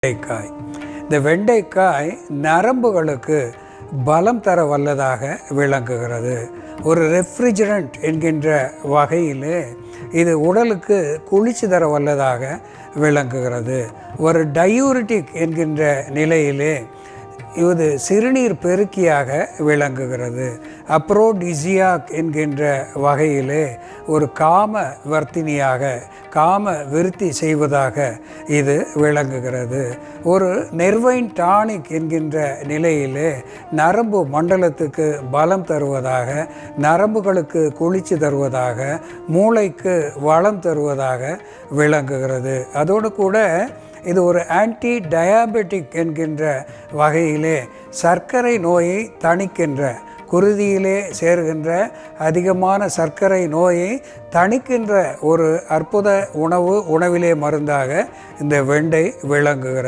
வெண்டைக்காய். இந்த வெண்டைக்காய் நரம்புகளுக்கு பலம் தர வல்லதாக விளங்குகிறது. ஒரு ரெஃப்ரிஜரண்ட் என்கின்ற வகையிலே இது உடலுக்கு குளிர்ச்சி தர வல்லதாக விளங்குகிறது. ஒரு டயூரிட்டிக் என்கின்ற நிலையிலே இது சிறுநீர் பெருக்கியாக விளங்குகிறது. அப்ரோடிசியாக் என்கின்ற வகையிலே ஒரு காம வர்த்தினியாக, காம விருத்தி செய்வதாக இது விளங்குகிறது. ஒரு நெர்வைன் டானிக் என்கின்ற நிலையிலே நரம்பு மண்டலத்துக்கு பலம் தருவதாக, நரம்புகளுக்கு குளிர்ச்சி தருவதாக, மூளைக்கு வளம் தருவதாக விளங்குகிறது. அதோடு கூட இது ஒரு ஆன்டி டயாபெட்டிக் என்கின்ற வகையிலே சர்க்கரை நோயை தணிக்கின்ற, குருதியிலே சேர்கின்ற அதிகமான சர்க்கரை நோயை தணிக்கின்ற ஒரு அற்புத உணவிலே மருந்தாக இந்த வெண்டை விளங்குகிறது.